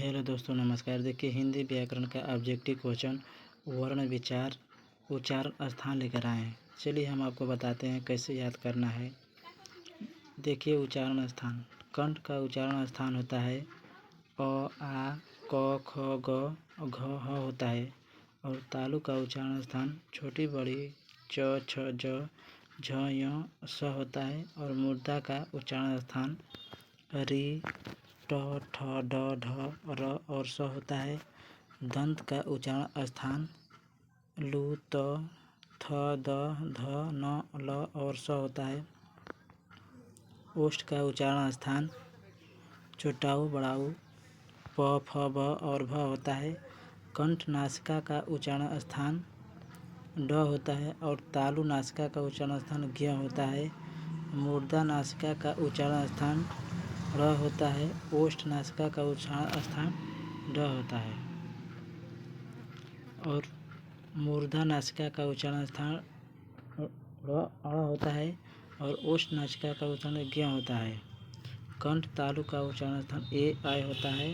Hello दोस्तों, नमस्कार। देखिए, हिंदी व्याकरण का ऑब्जेक्टिव क्वेश्चन वर्ण विचार उच्चारण स्थान लेकर आए हैं। चलिए हम आपको बताते हैं कैसे याद करना है। देखिए, उच्चारण स्थान, कंठ का उच्चारण स्थान होता है अ, आ, क, ख, ग, घ, ह होता है। और तालु का उच्चारण स्थान छोटी बड़ी च, छ, ज, झ, य, स होता है। और मूर्धा का उच्चारण स्थान री, ट, ठ, ड, ढ, र और स होता है। दंत का उच्चारण स्थान लू, त, थ, द, ध, न, ल और स होता है। ओष्ठ का उच्चारण स्थान छोटाऊ बड़ाऊ प, फ, ब और भ होता है। कंठ नासिका का उच्चारण स्थान ड होता है। और तालु नासिका का उच्चारण स्थान ज्ञ होता है। मूर्धा नासिका का उच्चारण स्थान र होता है। ओष्ठ नासिका का उच्चारण स्थान ड होता है। और मूर्धा नासिका का उच्चारण स्थान अ होता है। और ओष्ठ नासिका का उच्चारण ज्ञ होता है। कंठ तालु का उच्चारण स्थान ए आय होता है।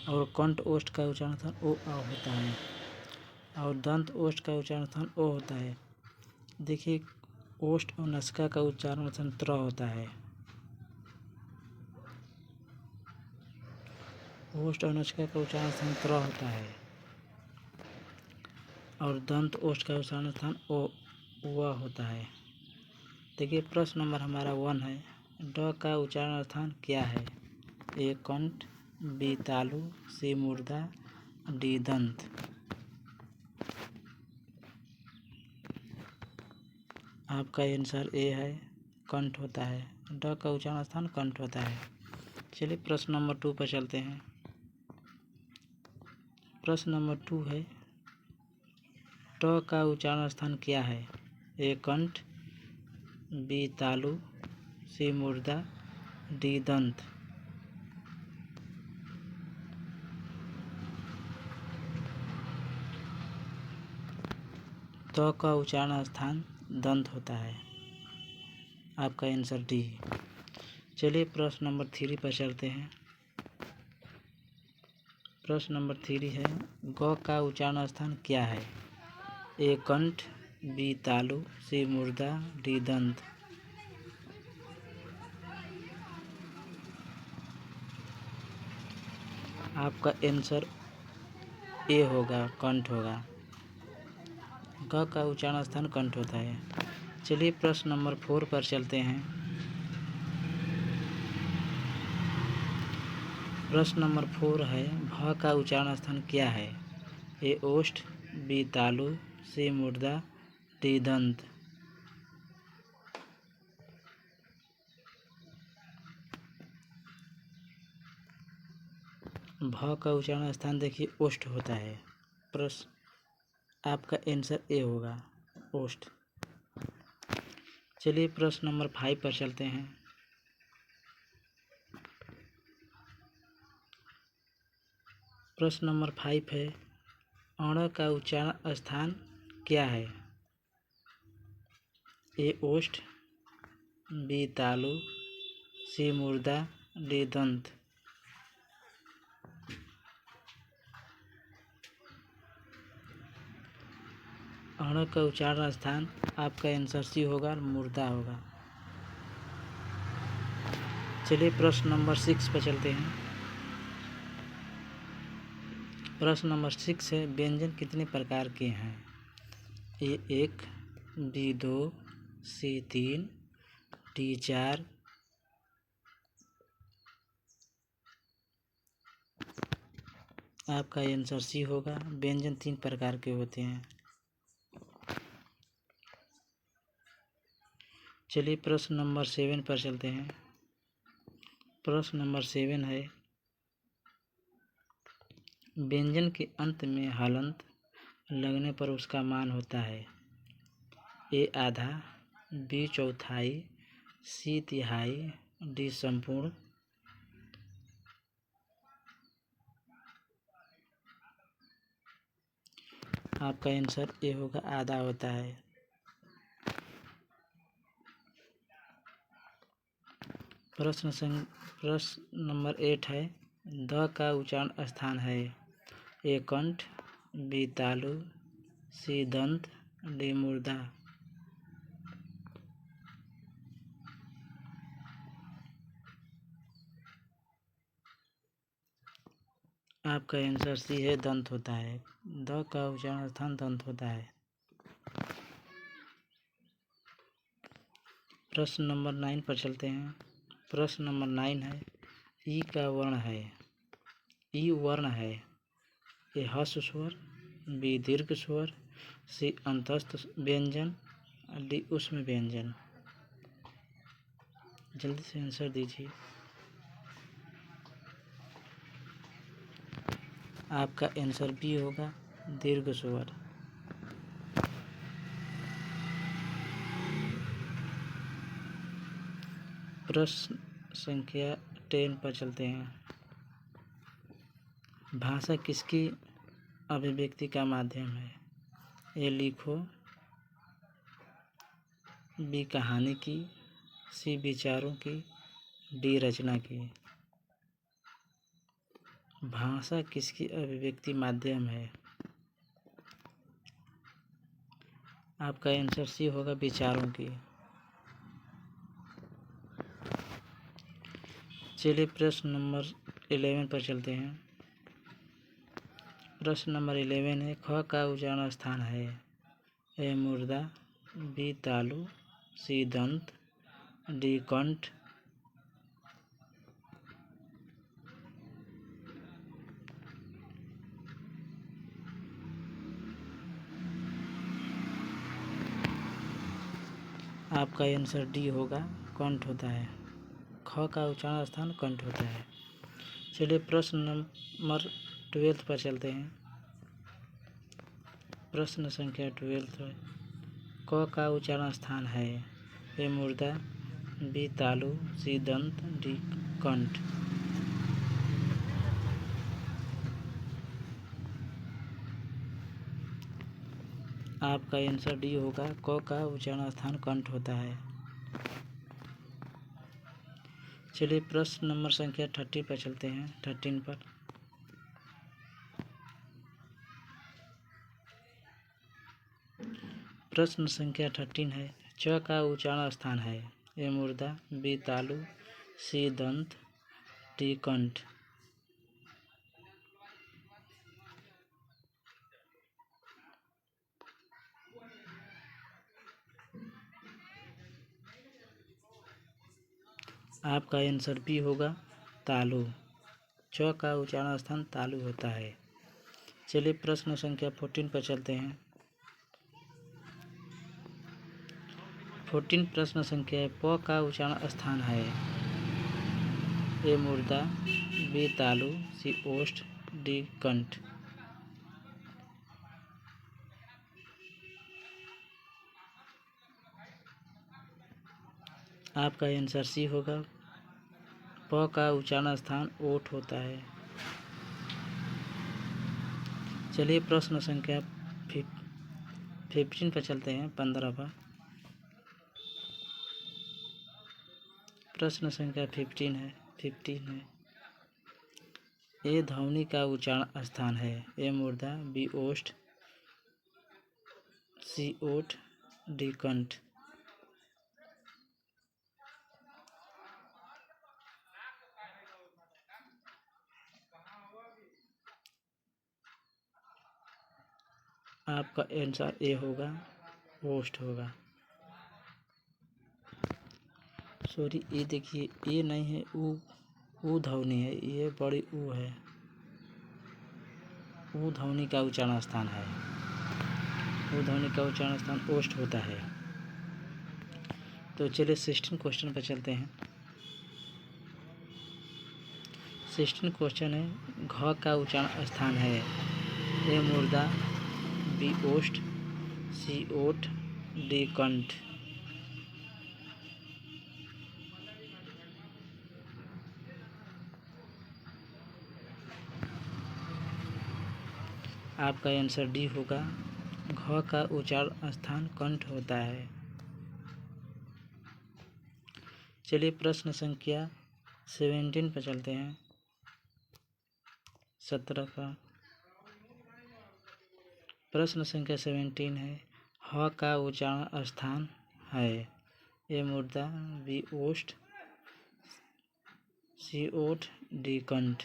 और कंठ ओष्ठ का उच्चारण स्थान ओ आ होता है। और दंत ओष्ठ का उच्चारण स्थान ओ होता है। देखिए, ओष्ठ और नासिका का उच्चारण स्थान त्र होता है। ओष्ठ और नासिका का उच्चारण स्थान त्र होता है। और दंत ओष्ठ का उच्चारण स्थान ओ व होता है। देखिए, प्रश्न नंबर हमारा 1 है। ड का उच्चारण स्थान क्या है? ए कंठ, बी तालु, सी मूर्धा, डी दंत। आपका आंसर ए है, कंठ होता है। ड का उच्चारण स्थान कंठ होता है। चलिए प्रश्न नंबर 2 पर चलते हैं। प्रश्न नंबर 2 है, ट का उच्चारण स्थान क्या है? ए कंठ, बी तालु, सी मूर्धा, डी दंत। त का उच्चारण स्थान दंत होता है। आपका आंसर डी। चलिए प्रश्न नंबर 3 पर चलते हैं। प्रश्न नंबर 3 है, ग का उच्चारण स्थान क्या है? ए कंठ, बी तालु, सी मूर्धा, डी दंत। आपका आंसर ए होगा, कंठ होगा। ग का उच्चारण स्थान कंठ होता है। चलिए प्रश्न नंबर 4 पर चलते हैं। प्रश्न नंबर 4 है, भ का उच्चारण स्थान क्या है? ए ओष्ठ, बी तालु, सी मूर्धा, डी दंत। भ का उच्चारण स्थान देखिए ओष्ठ होता है। प्रश्न आपका आंसर ए होगा, ओष्ठ। चलिए प्रश्न नंबर 5 पर चलते हैं। प्रश्न नंबर 5 है, अण का उच्चारण स्थान क्या है? ए ओष्ठ, बी तालु, सी मूर्धा, डी दंत। अण का उच्चारण स्थान आपका आंसर सी होगा, मूर्धा होगा। चलिए प्रश्न नंबर 6 पर चलते हैं। प्रश्न नंबर 6 है, व्यंजन कितने प्रकार के हैं? ए 1, बी 2, सी 3, डी 4। आपका आंसर सी होगा, व्यंजन 3 प्रकार के होते हैं। चलिए प्रश्न नंबर 7 पर चलते हैं। प्रश्न नंबर 7 है, व्यंजन के अंत में हलंत लगने पर उसका मान होता है? ए आधा, बी चौथाई, सी तिहाई, डी संपूर्ण। आपका आंसर ए होगा, आधा होता है। प्रश्न नंबर 8 है, द का उच्चारण स्थान है ए कंठ, बी तालु, सी दंत, डी मुर्दा। आपका आंसर सी है, दंत होता है। द का उच्चारण स्थान दंत होता है। प्रश्न नंबर 9 पर चलते हैं। प्रश्न नंबर 9 है ई का वर्ण है, ई वर्ण है ए ह्रस्व स्वर, बी दीर्घ स्वर, सी अंतस्थ व्यंजन, डी उष्म व्यंजन। जल्दी से आंसर दीजिए। आपका आंसर बी होगा, दीर्घ स्वर। प्रश्न संख्या 10 पर चलते हैं। भाषा किसकी अभिव्यक्ति का माध्यम है? ए लिखो, बी कहानी की, सी विचारों की, डी रचना की। भाषा किसकी अभिव्यक्ति माध्यम है? आपका आंसर सी होगा, विचारों की। चलिए प्रश्न नंबर 11 पर चलते हैं। प्रश्न नंबर 11 है ख का उच्चारण स्थान है ए मुर्दा, बी तालु, सी दंत, डी कंठ। आपका आंसर डी होगा, कंठ होता है। ख का उच्चारण स्थान कंठ होता है। चलिए प्रश्न नंबर 12 पर चलते हैं। प्रश्न संख्या 12 है क का उच्चारण स्थान है ए मुर्दा, बी तालु, सी दंत, डी कंठ। आपका आंसर डी होगा, क का उच्चारण स्थान कंठ होता है। चलिए प्रश्न नंबर संख्या 30 पर चलते हैं। 13 पर प्रश्न संख्या 13 है च का उच्चारण स्थान है ए मुर्दा, बी तालु, सी दंत, डी कंठ। आपका आंसर बी होगा, तालु। च का उच्चारण स्थान तालु होता है। चलिए प्रश्न संख्या 14 पर चलते हैं। 14 प्रश्न संख्या है प का उच्चारण स्थान है ए मुर्दा, बी तालु, सी ओष्ठ, डी कंठ। आपका आंसर सी होगा, प का उच्चारण स्थान ओठ होता है। चलिए प्रश्न संख्या 15 पर चलते हैं। 15 पर प्रश्न संख्या 15 है ए ध्वनि का उच्चारण स्थान है ए मुर्दा, बी ओष्ठ, सी ओठ, डी कंठ। आपका आंसर ए होगा, ओष्ठ होगा। सॉरी, ये देखिए ए नहीं है, ऊ ध्वनि है, ये बड़ी ऊ है। ऊ ध्वनि का उच्चारण स्थान है। ऊ ध्वनि का उच्चारण स्थान ओष्ठ होता है। तो चलिए 16 क्वेश्चन पर चलते हैं। 16 क्वेश्चन है घ का उच्चारण स्थान है ए मुर्दा, बी ओष्ठ, सी ओठ, डी कंठ। आपका आंसर डी होगा, घ का उच्चारण स्थान कंठ होता है। चलिए प्रश्न संख्या 17 पर चलते हैं। 17 का। प्रश्न संख्या 17 है, ह का उच्चारण स्थान है। ए मुर्दा, बी ओष्ठ, सी ओठ, डी कंठ।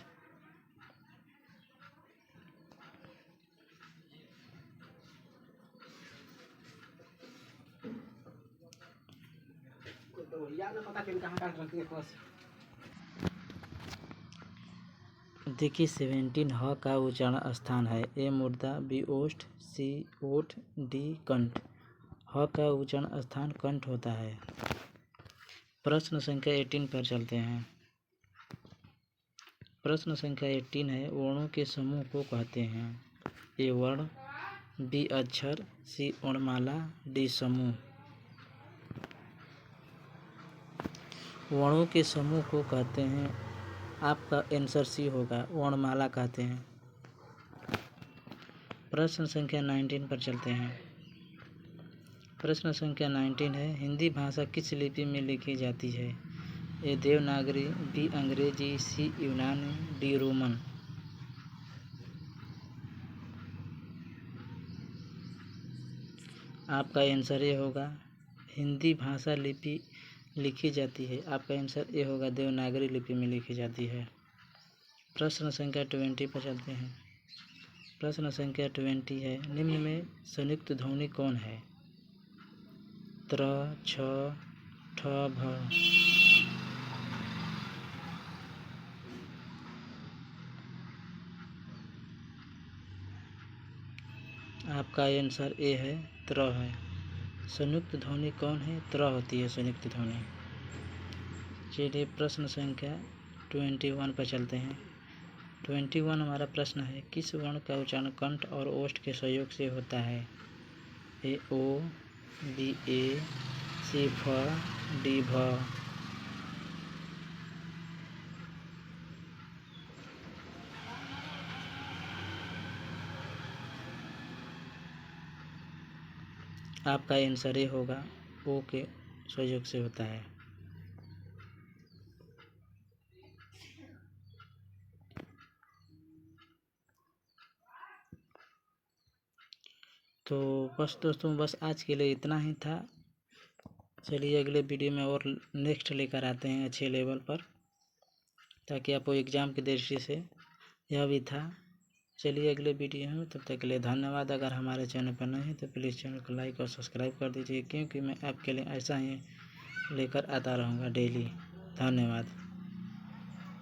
देखिए 17 ह का उच्चारण स्थान है। ए मुर्दा, बी ओष्ठ, सी ओठ, डी कंठ। ह का उच्चारण स्थान कंठ होता है। प्रश्न संख्या 18 पर चलते हैं। प्रश्न संख्या 18 है, वर्णों के समूह को कहते हैं। ए वर्ण, बी अक्षर, सी वर्णमाला, डी समूह। वर्णों के समूह को कहते हैं, आपका आंसर सी होगा, वर्णमाला कहते हैं। प्रश्न संख्या 19 पर चलते हैं। प्रश्न संख्या 19 है, हिंदी भाषा किस लिपि में लिखी जाती है। ए देवनागरी, बी अंग्रेजी, सी यूनानी, डी रोमन। आपका आंसर ए होगा, हिंदी भाषा लिपि लिखी जाती है। आपका आंसर ए होगा, देवनागरी लिपि में लिखी जाती है। प्रश्न संख्या 20 पर चलते हैं। प्रश्न संख्या 20 है, निम्न में संयुक्त ध्वनि कौन है। त्र, छ, ठ, भ। आपका आंसर ए है, त्र है। संयुक्त ध्वनि कौन है, त्र होती है संयुक्त ध्वनि। चलिए प्रश्न संख्या 21 पर चलते हैं। 21 हमारा प्रश्न है, किस वर्ण का उच्चारण कंठ और ओष्ठ के सहयोग से होता है। ए ओ, बी ए, सी फ, डी भ। आपका आंसर ए होगा, ओ के सहयोग से होता है। तो बस दोस्तों, बस आज के लिए इतना ही था। चलिए अगले वीडियो में और नेक्स्ट लेकर आते हैं अच्छे लेवल पर, ताकि आपको एग्ज़ाम की दृष्टि से यह भी था। चलिए अगले वीडियो में, तब तक के लिए धन्यवाद। अगर हमारे चैनल पर नए हैं तो प्लीज़ चैनल को लाइक और सब्सक्राइब कर दीजिए, क्योंकि मैं आपके लिए ऐसा ही लेकर आता रहूँगा डेली। धन्यवाद।